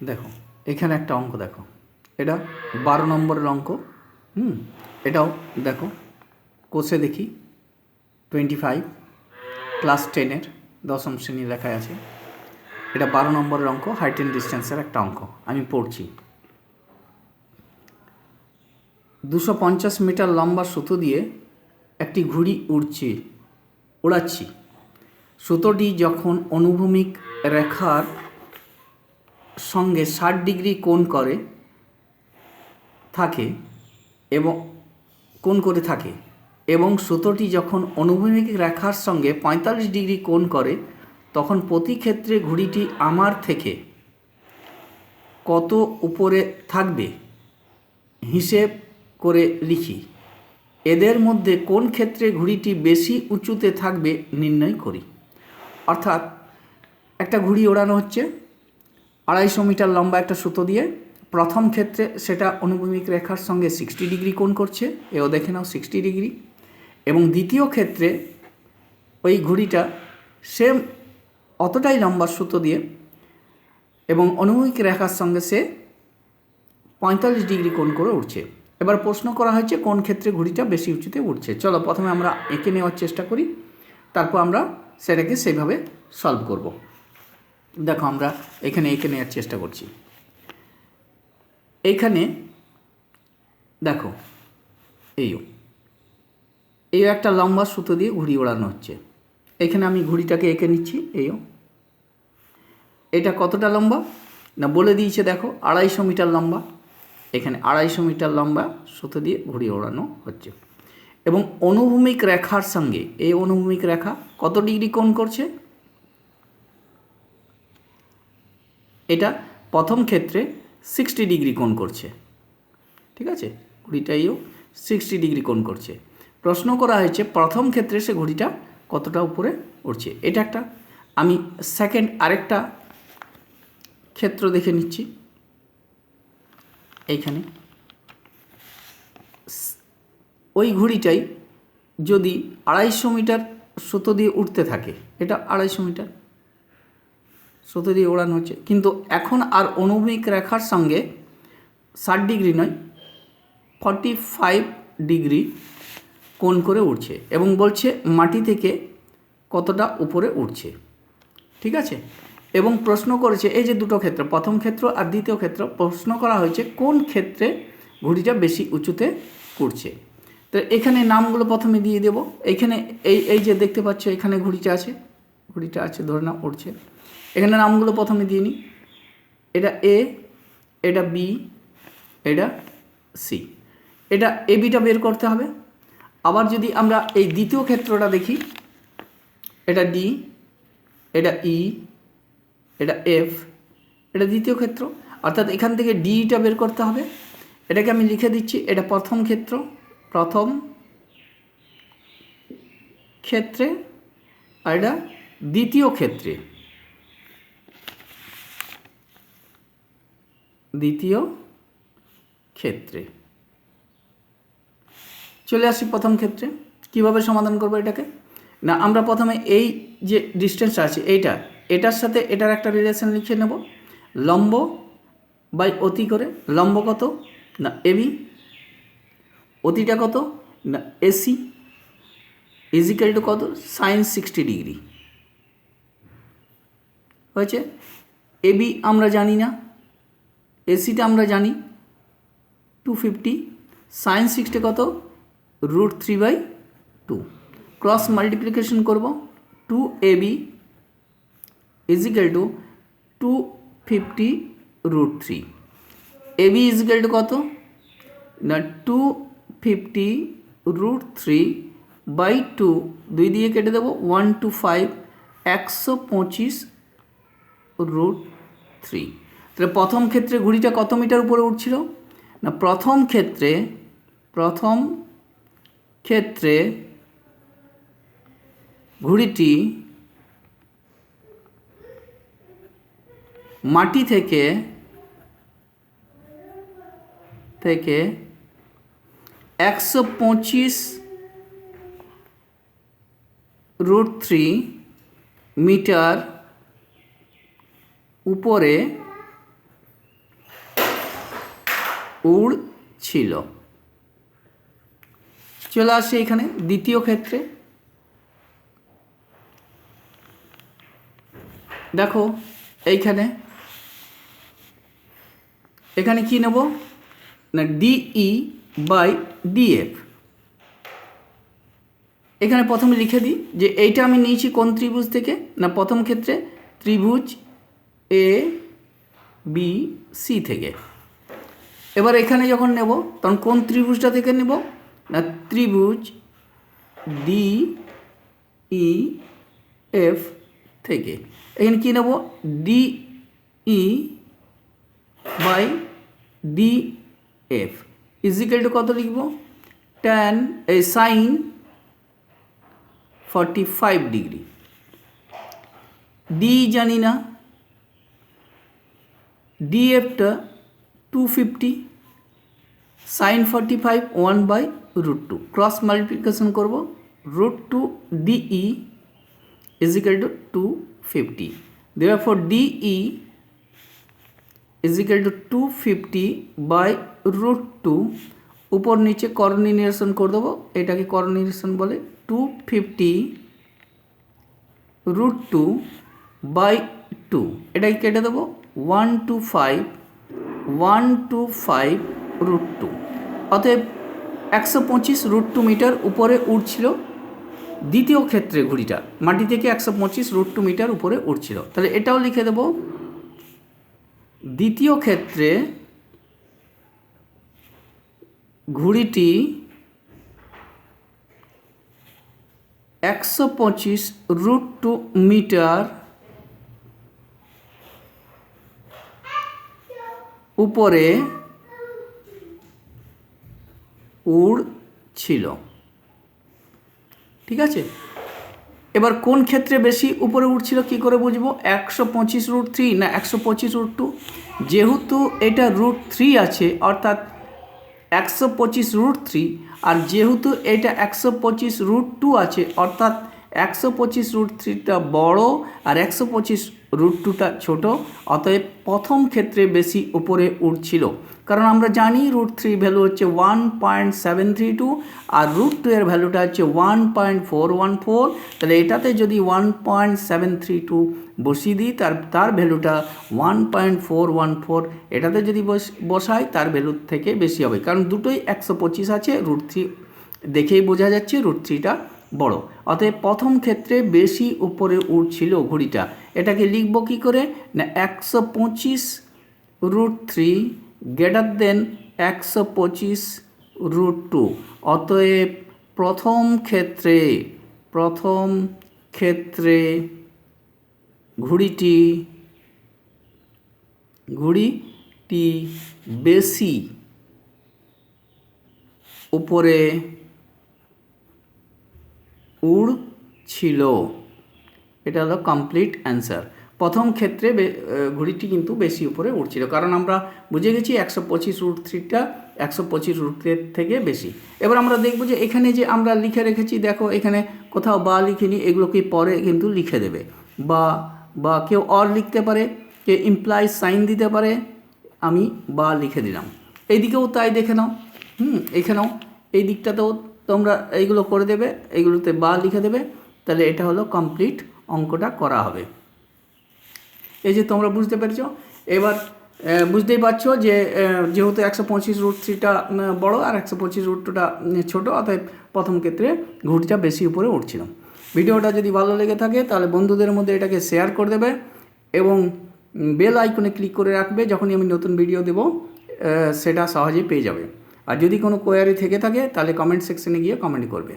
দেখো এখানে একটা অঙ্ক দেখো, এটা 12 নম্বরের অঙ্ক। এটাও দেখো কোষে দেখি 25 ক্লাস 10-এর দশম শ্রেণী লেখায় আছে। এটা 12 নম্বরের অঙ্ক, হাইট অ্যান্ড ডিস্টেন্সের একটা অঙ্ক। আমি পড়ছি। 250 মিটার লম্বা সুতো দিয়ে একটি ঘুড়ি উড়াচ্ছি। সুতোটি যখন অনুভূমিক রেখার সঙ্গে 60 ডিগ্রি কোণ করে থাকে এবং সুতোটি যখন অনুভূমিক রেখার সঙ্গে 45 ডিগ্রি কোণ করে, তখন প্রতি ক্ষেত্রে ঘুড়িটি আমার থেকে কত উপরে থাকবে হিসেব করে লিখি। এদের মধ্যে কোন ক্ষেত্রে ঘুড়িটি বেশি উঁচুতে থাকবে নির্ণয় করি। অর্থাৎ একটা ঘুড়ি ওড়ানো হচ্ছে 250 মিটার লম্বা একটা সুতো দিয়ে। প্রথম ক্ষেত্রে সেটা অনুভূমিক রেখার সঙ্গে 60 ডিগ্রি কোণ করছে, এও দেখে নাও 60 ডিগ্রি। এবং দ্বিতীয় ক্ষেত্রে ওই ঘুড়িটা সেম অতটাই লম্বা সুতো দিয়ে এবং অনুভূমিক রেখার সঙ্গে সে 45 ডিগ্রি কোণ করে উঠছে। এবার প্রশ্ন করা হয়েছে কোন ক্ষেত্রে ঘুড়িটা বেশি উঁচুতে উঠছে। চলো প্রথমে আমরা এঁকে নেওয়ার চেষ্টা করি, তারপর আমরা সেটাকে সেইভাবে সলভ করব। দেখো আমরা এখানে এঁকে নেওয়ার চেষ্টা করছি। এইখানে দেখো এই একটা লম্বা সুতো দিয়ে ঘুড়ি ওড়ানো হচ্ছে। এখানে আমি ঘুড়িটাকে এঁকে নিচ্ছি। এটা কতটা লম্বা না বলে দিয়েছে, দেখো 250 মিটার লম্বা। এখানে 250 মিটার লম্বা সুতো দিয়ে ঘুড়ি ওড়ানো হচ্ছে এবং অনুভূমিক রেখার সঙ্গে এই অনুভূমিক রেখা কত ডিগ্রি কোণ করছে। এটা প্রথম ক্ষেত্রে 60 ডিগ্রি কোণ করছে, ঠিক আছে। ঘুড়িটাইও 60 ডিগ্রি কোণ করছে। প্রশ্ন করা হয়েছে প্রথম ক্ষেত্রে সে ঘুড়িটা কতটা উপরে উঠছে। এটা একটা আমি সেকেন্ড আরেকটা ক্ষেত্র দেখে নিচ্ছি। এইখানে ওই ঘুড়িটাই যদি 250 মিটার সুতো দিয়ে উঠতে থাকে, এটা 250 মিটার সুতো দিয়ে ওড়ানো হচ্ছে, কিন্তু এখন আর অনুভূমিক রেখার সঙ্গে 60 ডিগ্রি নয় 45 ডিগ্রি কোণ করে উঠছে এবং বলছে মাটি থেকে কতটা উপরে উঠছে, ঠিক আছে। এবং প্রশ্ন করেছে এই যে দুটো ক্ষেত্র, প্রথম ক্ষেত্র আর দ্বিতীয় ক্ষেত্র, প্রশ্ন করা হয়েছে কোন ক্ষেত্রে ঘুড়িটা বেশি উঁচুতে উঠছে। তো এখানে নামগুলো প্রথমে দিয়ে দেব। এইখানে এই যে দেখতে পাচ্ছ এখানে ঘুড়িটা আছে ধরে নাও উঠছে। এখানে নামগুলো প্রথমে দিয়ে নিই। এটা এ, এটা বি, এটা সি। এটা এ বিটা বের করতে হবে। আবার যদি আমরা এই দ্বিতীয় ক্ষেত্রটা দেখি, এটা ডি, এটা ই, এটা এফ, এটা দ্বিতীয় ক্ষেত্র। অর্থাৎ এখান থেকে ডিটা বের করতে হবে। এটাকে আমি লিখে দিচ্ছি, এটা প্রথম ক্ষেত্রে আর এটা দ্বিতীয় ক্ষেত্রে। চলে আসি প্রথম ক্ষেত্রে। কিভাবে সমাধান করবো এটাকে না, আমরা প্রথমে এই যে ডিস্টেন্সটা আছে এটার সাথে এটার একটা রিলেশন লিখে নেব, লম্ব বাই অতি করে। লম্ব কত না এবি, অতিটা কত না এসি, ইজিক্যাল টু কত সাইন 60 ডিগ্রি হয়েছে। এবি আমরা জানি না, এসিটা আমরা জানি 250, সাইন 60 কত √3/2। ক্রস মাল্টিপ্লিকেশন করব, 2ab equal to 250 √3। ab equal to কত না 250 √3/2, 2 দিয়ে কেটে দেবো 125, 125 √3। তাহলে প্রথম ক্ষেত্রে ঘুড়িটা কত মিটার উপরে উঠছিল না, প্রথম ক্ষেত্রে ঘুড়িটি মাটি থেকে 125 √3 মিটার উপরে উড়ছিল। চলে আসে এখানে দ্বিতীয় ক্ষেত্রে। দেখো এইখানে এখানে কি নেব না ডিই বাই ডিএফ। এখানে প্রথমে লিখে দিই যে এইটা আমি নিয়েছি কোন ত্রিভুজ থেকে না প্রথম ক্ষেত্রে ত্রিভুজ এ বি সি থেকে। এবার এখানে যখন নেব তখন কোন ত্রিভুজটা থেকে নেব না ত্রিভুজ ডি ই এফ থেকে। এখানে কী নেব D E by D F equal to কত লিখব ট্যান সাইন 45 ডিগ্রি। ডি জানি না, ডিএফটা 250, সাইন 45 1/√2 ক্রস মাল্টিপ্লিকেশন করব √2 DE equal to 250। Therefore DE equal to 250/√2 উপর নিচে করণী নিরসন করে দেবো। এটাকে করণী নিরসন বলে 250√2/2 এটাকে কেটে দেবো 125/√2। অতএব 125√2 মিটার উপরে উঠছিল দ্বিতীয় ক্ষেত্রে ঘুড়িটা, মাটি থেকে 125√2 মিটার উপরে উঠছিল। তাহলে এটাও লিখে দেব দ্বিতীয় ক্ষেত্রে ঘুড়িটি 125√2 মিটার উপরে উড়ছিল। ঠিক আছে, এবার কোন ক্ষেত্রে বেশি উপরে উঠছিল কি করে বুঝবো 125√3 না 125√2? যেহেতু এটা √3 আছে অর্থাৎ 125√3, আর যেহেতু এটা 125√2 আছে অর্থাৎ 125√3টা বড় আর 125√2টা ছোট। অতএব প্রথম ক্ষেত্রে বেশি উপরে উঠছিল, কারণ আমরা জানি √3 ভ্যালু হচ্ছে 1.732 আর √2 এর ভ্যালুটা হচ্ছে 1.414। তাহলে এটাতে যদি 1.732 বসিয়ে দিই তার ভ্যালুটা 1.414, এটাতে যদি বসাই তার ভ্যালুর থেকে বেশি হবে, কারণ দুটোই 125 আছে, √3 দেখেই বোঝা যাচ্ছে √3টা বড়। অতএব প্রথম ক্ষেত্রে বেশি উপরে উঠছিল ঘড়িটা। এটাকে লিখব কি করে না 125√3 গ্রেটার দেন 125√2। অতএব প্রথম ক্ষেত্রে ঘুড়িটি বেশি উপরে উড়ছিল। এটা হলো কমপ্লিট অ্যান্সার। প্রথম ক্ষেত্রে ঘুড়িটি কিন্তু বেশি উপরে উঠছিল, কারণ আমরা বুঝে গেছি 125√3টা 125√3 থেকে বেশি। এবার আমরা দেখব যে এখানে যে আমরা লিখে রেখেছি, দেখো এখানে কোথাও বা লিখিনি, এগুলোকে পরে কিন্তু লিখে দেবে। বা কেউ অর লিখতে পারে, কেউ ইমপ্লাই সাইন দিতে পারে, আমি বা লিখে দিলাম। এইদিকেও তাই দেখে নাও, এখানেও এই দিকটাতেও তোমরা এইগুলো করে দেবে, এইগুলোতে বা লিখে দেবে, তাহলে এটা হলো কমপ্লিট অঙ্কটা করা হবে। এই যে তোমরা বুঝতে পেরেছ। এবার বুঝতেই পারছো যে যেহেতু 125√3টা বড় আর 125√2টা ছোটো, অতএব প্রথম ক্ষেত্রে ঘুড়িটা বেশি উপরে উঠছিল। ভিডিওটা যদি ভালো লেগে থাকে তাহলে বন্ধুদের মধ্যে এটাকে শেয়ার করে দেবে এবং বেল আইকনে ক্লিক করে রাখবে, যখনই আমি নতুন ভিডিও দেব সেটা সহজেই পেয়ে যাবে। আর যদি কোনো কোয়ারি থেকে থাকে তাহলে কমেন্ট সেকশনে গিয়ে কমেন্ট করবে।